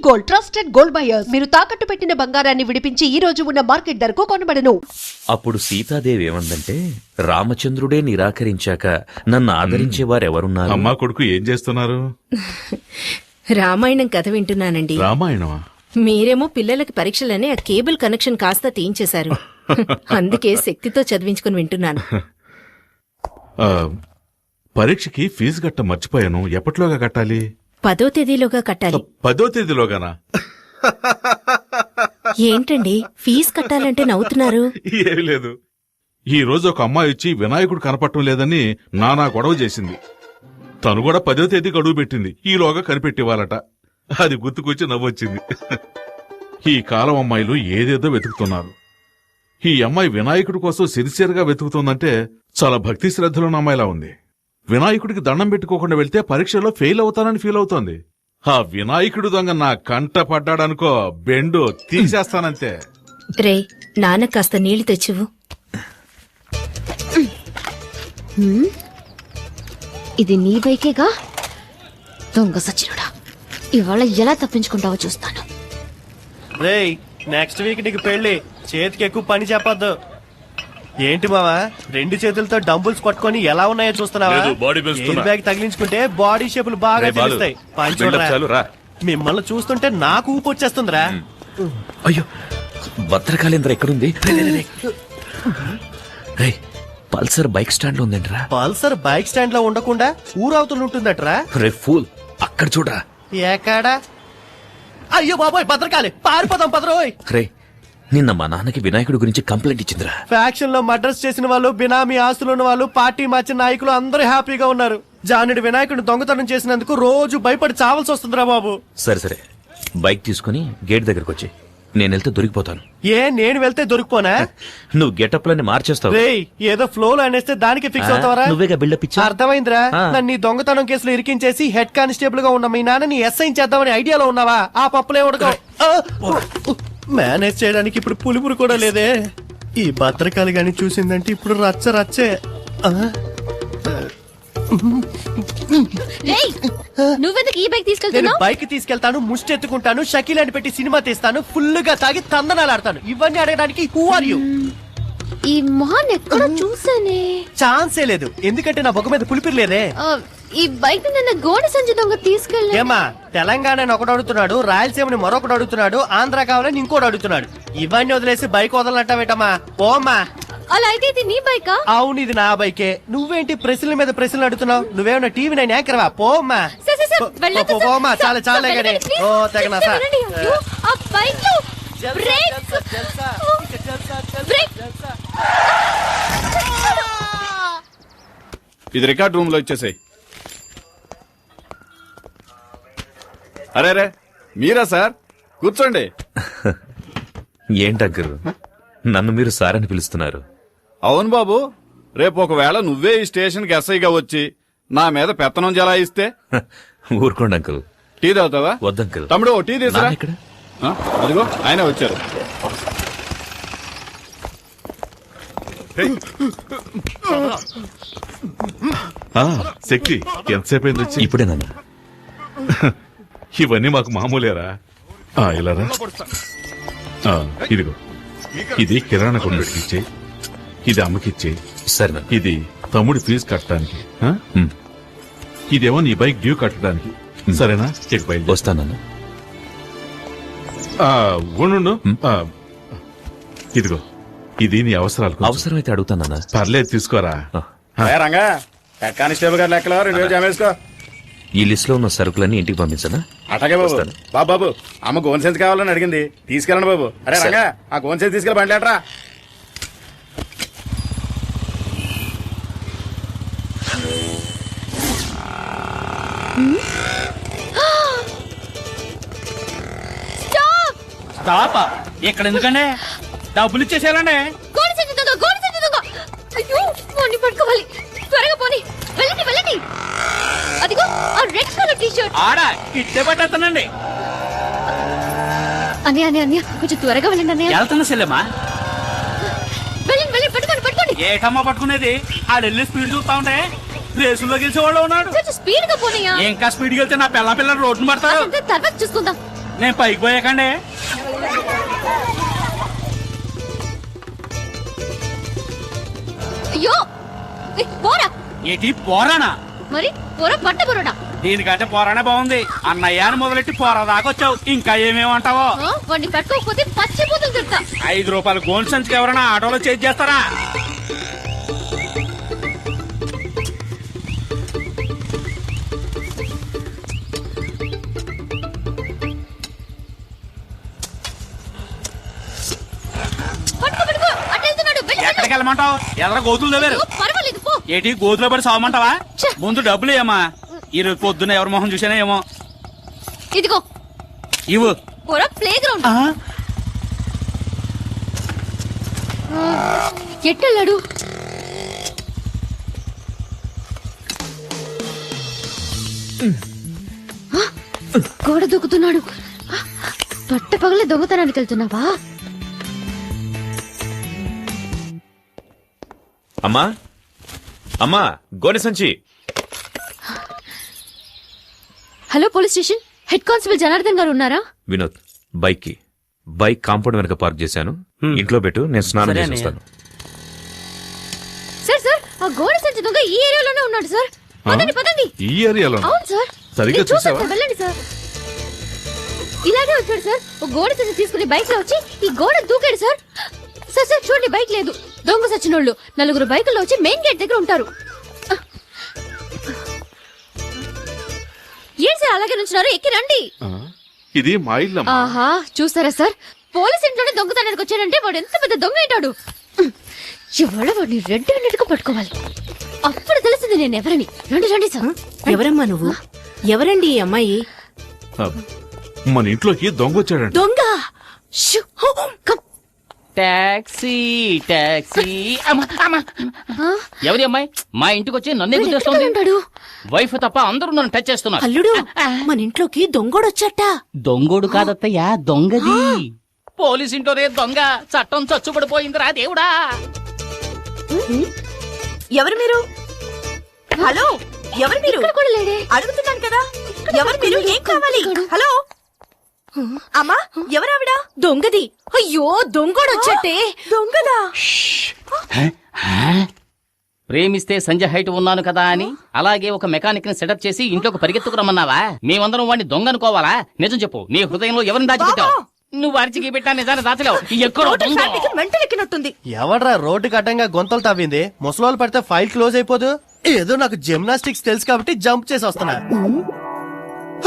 Gold, trusted gold buyers. మీరు తాకట్టు పెట్టిన బంగారాన్ని విడిపించి ఈ రోజు ఉన్న మార్కెట్ ధరకు కొనబడను. అప్పుడు సీతాదేవి ఏమందంటే, రామచంద్రుడే నిరాకరించాక నన్ను ఆదరించేవారెవరున్నారు? అమ్మా కొడుకు ఏం చేస్తున్నారు? రామాయణం కథ వింటున్నానండి. రామాయణమా? మీరేమో పిల్లలకి పరీక్షలని ఆ కేబుల్ కనెక్షన్ కాస్త తీయించేశారు. అందుకే శక్తితో చదివించుకుని వింటున్నాను. పరీక్షకి ఫీజు కట్ట మర్చిపోయాను. ఎప్పటిలోగా కట్టాలి? 10వ తేదీలోగా కట్టాలి. 10వ తేదీలోగానా? ఏంటండి ఫీజు కట్టాలంటే నవ్వుతున్నారు? ఏమీ లేదు. ఈ రోజు ఒక అమ్మాయి వచ్చి వినాయకుడు కనపడటం లేదని నానా గొడవ చేసింది. తను కూడా 10వ తేదీ గడువు పెట్టింది. ఈలోగా కనిపెట్టివ్వాలట. అది గుర్తుకొచ్చి నవ్వొచ్చింది. ఈ కాలం అమ్మాయిలు ఏదేదో వెతుకుతున్నారు. ఈ అమ్మాయి వినాయకుడి కోసం సిన్సియర్గా వెతుకుతుందంటే చాలా భక్తి శ్రద్ధలున్న అమ్మాయిలా ఉంది. వినాయకుడికి దండం పెట్టుకోకుండా వెళ్తే పరీక్షలో ఫెయిల్ అవుతానని ఫీల్ అవుతోంది. ఆ వినాయకుడు దొంగ నా కంట పడ్డాడనుకో, బెండు తీసేస్తానంతే. రే నాన్న కాస్త నీళ్లు తెచ్చివు. ఇది నీ బైకేగా? దొంగ సచ్చినుడా, ఇవాళ ఎలా తప్పించుకుంటావో చూస్తాను. రేయ్, నెక్స్ట్ వీక్ నీకు పెళ్లి. చేతికి ఎక్కువ పని చెప్పొద్దు. ఏంటి మావా, 2 చేతులతో డంబుల్స్ పట్టుకొని ఎలా ఉన్నాయో చూస్తున్నావా? ఎయిర్ బ్యాగ్ తగిలించుకుంటే బాడీ షేపులు బాగా తెలుస్తాయి. పని చూడరా. మిమ్మల్ని చూస్తుంటే నాకు ఊపు వచ్చేస్తుందిరా. అయ్యో, భద్రకాళేంద్ర ఎక్కడుంది? పల్సర్ బైక్ స్టాండ్ లో ఉందేంట్రా? పల్సర్ బైక్ స్టాండ్ లో ఉండకుండా ఊరవుతులు ఉంటుందట్రా. రే ఫూల్, అక్కడ చూడరా. ఎక్కడా? అయ్యో బాబోయ్, భద్రకాళి, పారిపోదాం పదరోయ్. రే, నిన్న మా నాన్నకి వినాయకుడి గురించి కంప్లైంట్ ఇచ్చిందిరా. ఫ్యాక్షన్ లో మర్డర్స్ చేసిన వాళ్ళు, బినామీ ఆస్తులు ఉన్న వాళ్ళు, పార్టీ మార్చిన నాయకులు అందరూ హ్యాపీగా ఉన్నారు. జానుడి వినాయకుడిని దొంగతనం చేసినందుకు రోజు భయపడి చావాల్సి వస్తుందిరా బాబు. సరే సరే, బైక్ తీసుకుని గేట్ దగ్గరకు వచ్చి, నేను వెళ్తే దొరికిపోతాను. నేను వెళ్తే దొరికిపోనా? నువ్వు గెటప్ లని మార్చేస్తావు. రేయ్, ఏదో ఫ్లో లో అనేస్తే దానికి ఫిక్స్ అవుతావరా? నువ్వేగా బిల్డప్ ఇచ్చా. అర్థమైందా? నన్ను ఈ దొంగతనం కేసులో ఇరికించేసి హెడ్ కానిస్టేబుల్ గా ఉన్న మీ నాన్నని ఎస్ఐ చేద్దామని ఐడియాలో ఉన్నావా? ఆ పప్పులే ఉడకో. మేనేజ్ చేయడానికి ఇప్పుడు పులిపురు కూడా లేదే. ఈ భద్రకాళి గాని చూసిందంటే ఇప్పుడు రచ్చ రచ్చే. నువ్వెందుకు ఈ బైక్ నేను తీసుకెళ్తున్నావు? బైక్ తీసుకెళ్తాను, ముష్టి ఎత్తుకుంటాను, షకీల్ అని పెట్టి సినిమా తీస్తాను, ఫుల్ గా తాగి తందనాలాడతాను. ఇవన్నీ అడగడానికి హూ ఆర్ యూ? ఈ మొహాన్ని ఎక్కడ చూసానే? ఛాన్సే లేదు, ఎందుకంటే నా బొగ్గ మీద పులిపిరి లేదే. ఈ బైక్ నిన్న గోడ సంచి దొంగ తీసుకెళ్ళా. ఏమా, తెలంగాణ ఒకడు అడుగుతున్నాడు, రాయలసీమని మరొకడు అడుగుతున్నాడు, ఆంధ్ర కావాలని ఇంకోటి అడుగుతున్నాడు. ఇవన్నీ వదిలేసి బైక్ వదలనంటావేటమ్మా? పోమ్మా. అలా అయితే ఇది నీ బైకా? అవును, ఇది నా బైకే. నువ్వేంటి ప్రశ్నల మీద ప్రశ్నలు అడుగుతున్నావు? నువ్వేమన్నా టీవీ నైన్ యాంకర్వా? పోమ్మా. పోమ్మా, చాలా చాలా గానీ. ఓ తెగనా ఇది రికార్డ్ రూమ్ లో ఇచ్చేసాయి. అరే మీరా సార్? కూర్చోండి. ఏంటగ్గరు, నన్ను మీరు సార్ అని పిలుస్తున్నారు? అవును బాబు, రేపు ఒకవేళ నువ్వే ఈ స్టేషన్ కి ఎస్ఐగా వచ్చి నా మీద పెత్తనం జలాయిస్తే? ఊరుకోండి అంకుల్. టీ తాగుతావా? వద్దంకుల్. తమ్ముడు ఓ టీ తీసురా. ఇక్కడ అదిగో ఆయన వచ్చారు. శక్తి ఎంతసేపు అయింది వచ్చి? ఇప్పుడే నాన్న. ఇవన్నీ మాకు మామూలేరా. ఇలారా. ఇదిగో, ఇది కిరాణా కొట్టుకి ఇచ్చే, ఇది అమ్మకిచ్చే. సరే, ఇది తమ్ముడి ఫీజు కట్టడానికి, ఇదేమో నీ బైక్ డ్యూ కట్టడానికి. సరేనా? చెక్ బయలు వస్తానన్నా. ఉండు. ఇదిగో, ఇది నీ అవసరాలు. అవసరమైతే అడుగుతానన్నా. పర్లేదు, తీసుకోరా. రంగా, హెడ్ కానిస్టేబుల్ గారు లెక్కలో 2 జమేసుకో. ఈ లిస్ట్ లో ఉన్న సరుకులన్నీ ఇంటికి పంపించనా? అటగే బాబు. బాబు, అమ్మ గోన్ సెన్స్ కావాలని అడిగింది, తీసుకెళ్ళండి బాబు. అరే రంగా, ఆ గోన్ సెన్స్ తీసుకెళ్ళి బండిలేట్రా. స్టాప్. ఇక్కడ ఎందుకండి? డబ్బులు ఇచ్చేసేయాలండి. గోడ సంచి దొంగ, గోడ సంచి దొంగ. అయ్యో, వాడిని పట్టుకోవాలి. త్వరగా పోనీ. వెళ్ళండి వెళ్ళండి. అదిగో ఆ రెడ్ కలర్ టీ షర్ట్. ఆడ ఇట్టే పట్టేస్తానండి. అన్నయ్య కొంచెం త్వరగా వెళ్ళండి అన్నయ్య. వెళ్తున్నా సెల్లమ్మా. వెళ్ళండి వెళ్ళండి, పట్టుకోండి పట్టుకోండి. ఏటమ్మా పట్టుకునేది? ఆడెళ్ళి స్పీడ్ చూస్తా ఉంటే రేసులో గెలిచేవాళ్ళు ఉన్నాడు. కొంచెం స్పీడ్ గా పోనీయా? ఇంకా స్పీడ్ వెళ్తే నా పిల్ల రోడ్డును పడతారు. తర్వాత చూసుకుందాం. నేను పైకి పోయాకండి. అయ్యో పోరా. ఏంటి పోరానా? మరి పోరా బట్ట బురోడా. దీనికంటే పోరానే బాగుంది. అన్నయ్యాన్ని మొదలెట్టి పోరా దాకొచ్చావు. ఇంకా ఏమేమంటావో. వాడిని కట్టుకోకపోతే పచ్చిపోతుంది తిడతా. 5 రూపాయలు గోల్డ్ సంచికి ఎవరైనా ఆటోలో చేంజ్ చేస్తారా? పట్టుకో పట్టుకో. అటు వెళ్తున్నాడు. వెళ్ళు, వెళ్ళు. ఎక్కడికి వెళ్ళమంటావు? ఎదర గోతులు తవ్వారు. అయ్యో, పర్వాలేదు పో. ఏంటి గోతులో పడి సావమంటావా? ఛ. ముందు డబ్బులు ఏమా? ఈరోజు పొద్దున్న ఎవరి మొహం చూసానే ఏమో. ఇదిగో ఇవ్వు. పోరా ప్లే గ్రౌండ్. ఎట్టెళ్ళాడు? గోడ దూకుతున్నాడు. పట్ట పగలే దొంగతనానికి వెళ్తున్నావా? అమ్మా అమ్మా గోనె సంచి. Hello police station. Head constable Janardhan గారు ఉన్నారా? వినోద్ బైక్ కాంపౌండ్ వెనక పార్క్ చేశాను. ఇంట్లో పెట్టు, నేను స్నానం చేసి వస్తాను. సార్ సార్ ఆ గోడ సంచి దొంగ ఈ ఏరియాలోనే ఉన్నాడు సార్. పదండి పదండి. ఈ ఏరియాలో అవును సార్. సరిగ్గా నేను చూసాను చూసావా? సార్, వెళ్ళండి సార్. ఇలాగే వచ్చాడు సార్. ఓ గోడ సంచి తీసుకుని బైక్ లో వచ్చి ఈ గోడ దూకాడు సార్. సార్ సార్ చూడండి, బైక్ లేదు. దొంగ సచ్చినోళ్ళు 4 బైకుల్లో వచ్చి మెయిన్ గేట్ దగ్గర ఉంటారు. ఏం సార్ అలాగే నుంచున్నారు? ఎక్కి రండి. ఇది మా ఇల్లమ్మా. ఆహా చూసారా సార్, పోలీస్ ఇంట్లోనే దొంగతనానికి వచ్చాడంటే వాడు ఎంత పెద్ద దొంగ ఏంటాడు. ఇవాళ వాడిని రెడ్ హ్యాండెడ్ గా పట్టుకోవాలి. అప్పుడు తెలిసింది నేను ఎవరని. రండి రండి సార్. ఎవరమ్మా నువ్వు? ఎవరండి ఈ అమ్మాయి? మన ఇంట్లోకి దొంగ వచ్చాడంట. దొంగ. షూ. కమ్. Taxi taxi. ఎవరి అమ్మాయి మా ఇంటికి వచ్చి నన్నే గుర్తొస్తుంది? ఉంటాడు వైఫ్ తప్ప అందరూ నన్ను టచ్ చేస్తున్నారు. అల్లుడు, మన ఇంట్లోకి దొంగోడొచ్చట. దొంగోడు కాదత్తయ్యా, దొంగది. పోలీస్ ఇంట్లోనే దొంగ. చట్టం చచ్చుబడిపోయిందిరా దేవుడా. ఎవరు మీరు? హలో, ఎవరు మీరు? ఇక్కడ కూడా లేడే. అడుగుతున్నాను కదా, ఎవరు మీరు? ఏం కావాలి? హలో అమ్మా, ఎవరావిడ? దొంగది. అయ్యో, దొంగోడొచ్చటే. దొంగదా? ప్రేమిస్తే సంజయ్ హైట్ ఉన్నాను కదా అని అలాగే ఒక మెకానిక్ ని సెటప్ చేసి ఇంట్లోకి పరిగెత్తుకు రమ్మన్నావా? మేమందరం వాడిని దొంగ అనుకోవాలా? నిజం చెప్పు, నీ హృదయంలో ఎవరిని దాచిపెట్టావు? నువ్వు అరిచికి పెట్టా నిజాన్ని దాచలేవు. ఎక్కడో దొంగ. మెంటలెక్కినట్టుంది. ఎవడ్రా రోడ్డుకి అడ్డంగా గొంతలు తవ్వింది? ముసలోళ్ళు పడితే ఫైల్ క్లోజ్ అయిపోదు. ఏదో నాకు జిమ్నాస్టిక్స్ తెలుసు కాబట్టి జంప్ చేసి వస్తున్నా.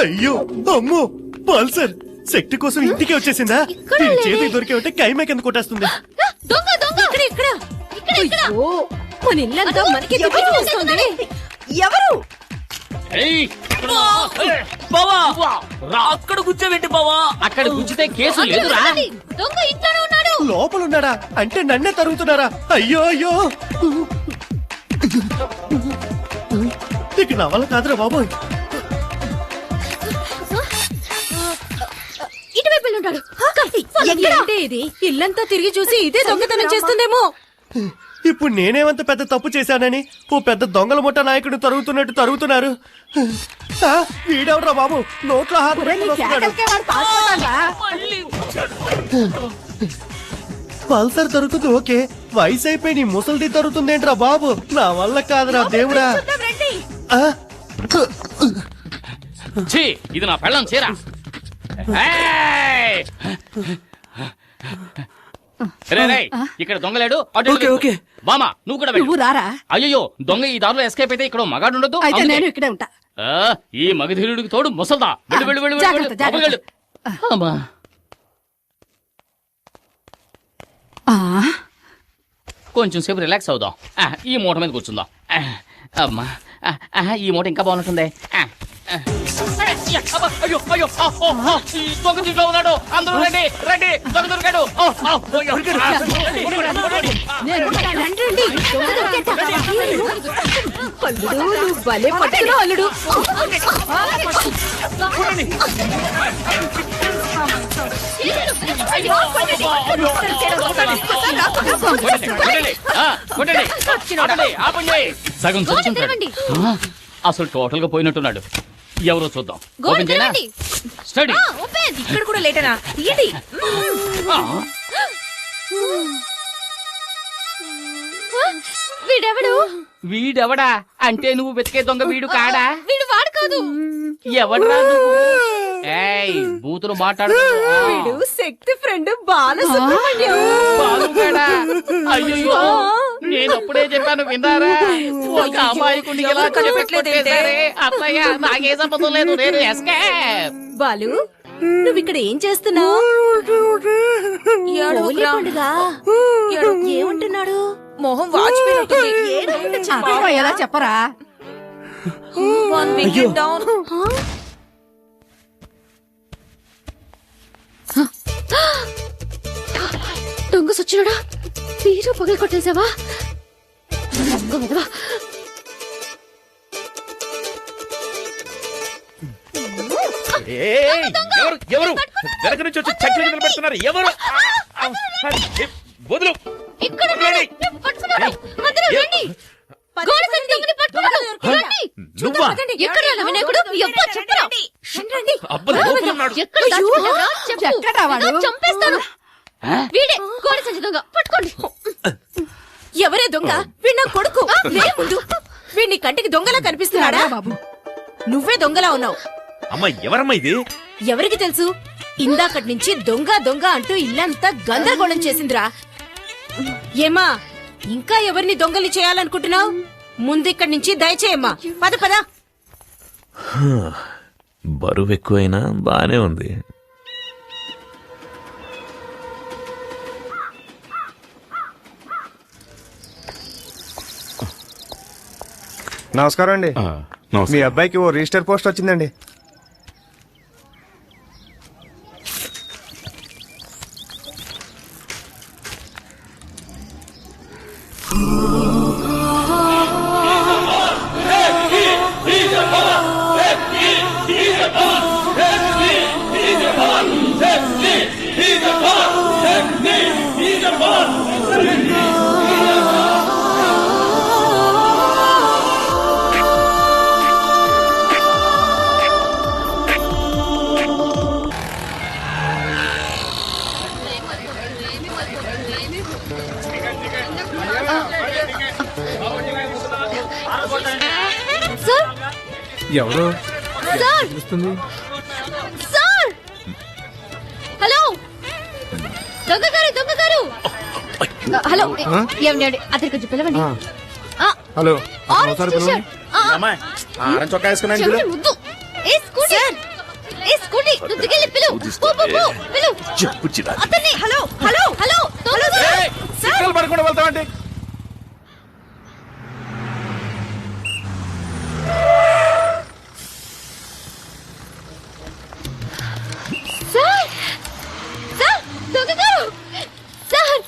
అయ్యో అమ్మో, పల్సర్ శక్తి కోసం ఇంటికి వచ్చేసిందా? దీని చేతికి దొరికే ఉంటే కైమే కింద కొట్టేస్తుంది. దొంగ దొంగ. ఇక్కడ ఇక్కడ ఇక్కడ ఇక్కడ. ఓ, మన ఇల్లంతా మనకి వస్తుంది. ఎవరు? ఏయ్, బావా, అక్కడ కూర్చోబెట్టి బావా. అక్కడ కూర్చుతే కేసు లేదురా. దొంగ ఇంట్లోనే ఉన్నాడు. లోపల ఉన్నాడా? అంటే నన్నే తరుగుతున్నారా? అయ్యో అయ్యో, ఇక నా వల్ల కాదురా బాబోయ్. ఇటువైపు వెళ్ళి ఉంటాడు. ఏంటి ఇది? ఇల్లంతా తిరిగి చూసి ఇదే దొంగతనం చేస్తుందేమో. ఇప్పుడు నేనేమంత పెద్ద తప్పు చేశానని ఓ పెద్ద దొంగల ముఠా నాయకుడు తరుగుతున్నట్టు తరుగుతున్నారు. ఆ, వీడెవడ్రా బాబు నోట్లో హాత పెట్టుకుని వస్తున్నాడు. పల్సర్ దొరుకుతుంది ఓకే, వయసు అయిపోయి నీ ముసలిది దొరుకుతుందేంట్రా బాబు? నా వల్ల కాదురా దేవుడా. ఆ, ఛీ, ఇది నా పెళ్ళం చీర. ఏయ్! రేయ్, రేయ్, ఇక్కడ దొంగలేడు. బామా నువ్వు కూడా వెళ్ళు. రారా? అయ్యో, దొంగ ఈ దారిలో ఎస్కేప్ అయితే ఇక్కడ మగాడు ఉండదు. ఇక్కడే ఉంటా. ఈ మగధీరుడికి తోడు ముసల్దా. వెళ్ళు వెళ్ళు వెళ్ళు వెళ్ళు, వెళ్ళు. లోపలికి వెళ్ళు. అమ్మా. కొంచెం సేపు రిలాక్స్ అవుదాం. ఈ మూట మీద కూర్చుందాం. అమ్మా, ఈ మూట ఇంకా బాగుంటుంది. అయ్యో అయ్యో, ఈ దొంగ దీంట్లో ఉన్నాడు. అందరూ రండి రండి, దొంగ దొరికాడు. నువ్వు భలే పట్టుకున్నావు అల్లుడు. సగం చదువుకుంటాడు. అసలు టోటల్ గా పోయినట్టున్నాడు. ఎవరో చూద్దాం. గోడ ఓపెన్ చేయనా? తెరవండి. స్టడీ. ఓపెన్. ఇక్కడ కూడా లేటనా? తీయండి. వీడెవడు? వీడెవడా అంటే నువ్వు వెతికే దొంగ వీడు కాడా? వీడు వాడు కాదు. ఎవడ్రా నువ్వు? ఏయ్ బూతులు మాట్లాడు. వీడు శక్తి ఫ్రెండ్ బాలసుబ్రహ్మణ్యం. బాలుగాడా? అయ్యయ్యో, నేను అప్పుడే చెప్పాను విన్నారా? ఒక అమాయకుడిని ఎలా చెప్పట్లేదే? అత్తయ్య నాకే సంబంధం లేదు, నేను ఎస్కేప్. బాలు, నువ్వు ఇక్కడ ఏం చేస్తున్నావు? ఏమంటున్నాడు? మొహం వాచిపోయి ఎలా చెప్పరా? దొంగ సచ్చినోడా, మీరు పగలు కొట్టేసావా? దొంగ విధవా. ఎవరు వెనక నుంచి వచ్చి చక్కెర నిలబెడుతున్నారు? ఎవరు? వదులు. ఇక్కడ ఉన్నాడు. పట్టుకున్నాడు. అందరూ రండి. గోడ సంచి దొంగని పట్టుకున్నాడు. రండి. నువ్వా? ఎక్కడ రా వినాయకుడు? ఎవ్వరు చెప్పరా? అబ్బా, లోపల ఉన్నాడు. ఎక్కడ దాచుకున్నారా? చెప్పు. చంపేస్తాను. వీడే గోడ సంచి దొంగ. పట్టుకోండి. ఎవరే దొంగ? వీడు నా కొడుకు. ముందు వీడిని కంటికి దొంగలా కనిపిస్తున్నాడా? బాబు, నువ్వే దొంగలా ఉన్నావు. అమ్మా, ఎవరమ్మా ఇది? ఎవరికి తెలుసు? ఇందాకటి నుంచి దొంగ దొంగ అంటూ ఇల్లంతా గందరగోళం చేసిందిరా. ఏమా, ఇంకా ఎవరిని దొంగలి చేయాలనుకుంటున్నావు? ముందిక్కడి నుంచి దయచేయమ్మా. పద పద. బరువు ఎక్కువైనా బానే ఉంది. నమస్కారం అండి. మీ అబ్బాయికి ఓ రిజిస్టర్ పోస్ట్ వచ్చిందండి. సార్, ఎవరు? Sir, sir. హలో, దొంగ గారు, దొంగ గారు. హలో, ఏమండి? అతనికి కొంచెం పిలవండి. Hello, orange T-shirt. చొక్కా వేసుకున్నాను. చెవిటి ముద్దు. ఏ స్కూటీ, ఏ స్కూటీ, నువ్వు దిగెళ్ళి పిలువు. పో, పో, పో, పిలువు. అతన్ని. హలో, హలో, హలో, దొంగ గారు. పడకుండా వెళ్తామండి. సార్, సార్, దొంగ గారు. సార్,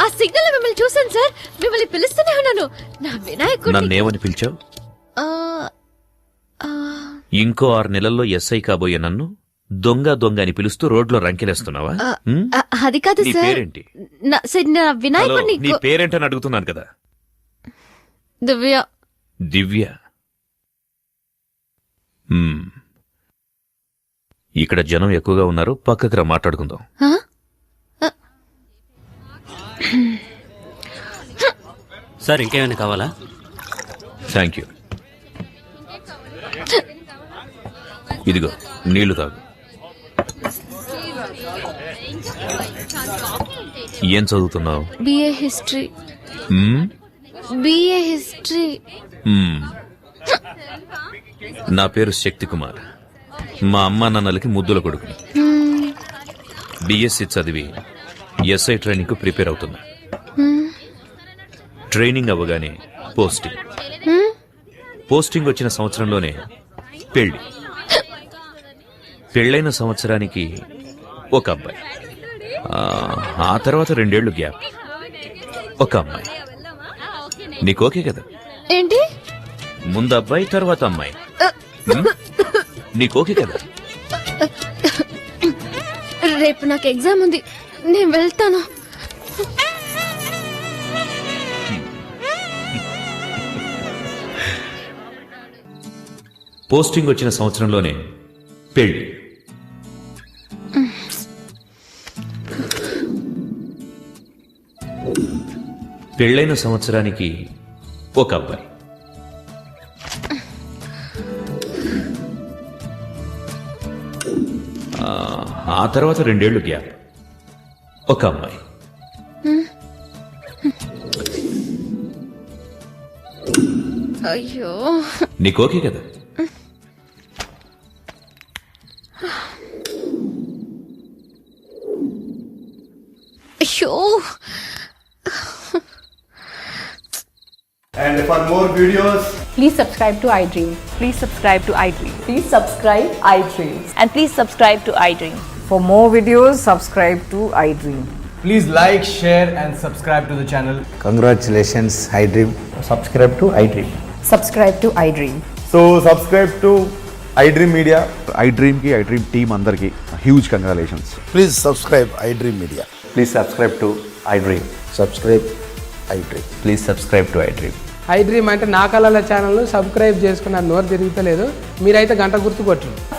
ఆ సిగ్నల్ మిమ్మల్ని చూశాను సార్. మిమ్మల్ని పిలుస్తూనే ఉన్నాను. నా వినాయకుడు. నన్నేమని పిలిచావు? ఇంకో 6 నెలల్లో ఎస్ఐ కాబోయే నన్ను దొంగ దొంగ అని పిలుస్తూ రోడ్లో రంకెలేస్తున్నావా? అది కాదు నీ సార్. పేరేంటి? నా హలో, వినాయకుడిని. నీ పేరేంటని అడుగుతున్నాను కదా. దివ్య. దివ్య. ఇక్కడ జనం ఎక్కువగా ఉన్నారు, పక్కకు రా, మాట్లాడుకుందాం. సార్, ఇంకేమైనా కావాలా? Thank you. ఇదిగో నీళ్లు తాగు. ఏం చదువుతున్నావు? BA history. BA history. నా పేరు శక్తి కుమార్. మా అమ్మా నాన్నలకి ముద్దుల కొడుకు. బిఎస్సి చదివి ఎస్ఐ ట్రైనింగ్ కు ప్రిపేర్ అవుతున్నా. ట్రైనింగ్ అవ్వగానే పోస్టింగ్ వచ్చిన సంవత్సరంలోనే పెళ్లి. పెళ్ళైన సంవత్సరానికి ఒక అబ్బాయి. ఆ తర్వాత 2 ఏళ్లు గ్యాప్. ఒక అమ్మాయి. నీకు ఓకే కదా? ఏంటి? ముందు అబ్బాయి, తర్వాత అమ్మాయి. నీకు ఓకే కదా? రేపు నాకు ఎగ్జామ్ ఉంది, నేను వెళ్తాను. పోస్టింగ్ వచ్చిన సంవత్సరంలోనే పెళ్లి. పెళ్ళైన సంవత్సరానికి ఒక అబ్బాయి. ఆ తర్వాత 2 ఏళ్లు గ్యాప్. ఒక అమ్మాయి. అయ్యో నీకు ఓకే కదా? అయ్యో. And for more videos, please subscribe to iDream. Please subscribe to iDream. Please subscribe iDream. And please subscribe to iDream. For more videos, subscribe to iDream. please like, share and subscribe to the channel. Congratulations, iDream. Subscribe to iDream. Subscribe to iDream. So subscribe to iDream Media. iDream కి iDream team అందరికి huge congratulations. Please subscribe iDream Media. Please subscribe to iDream. Subscribe iDream. Please subscribe to iDream. iDream అంటే నా కళల channel subscribe చేసుకున్న నోరు తిరుగుతలేదు. మీరైతే గంట గుర్తు కొట్టండి.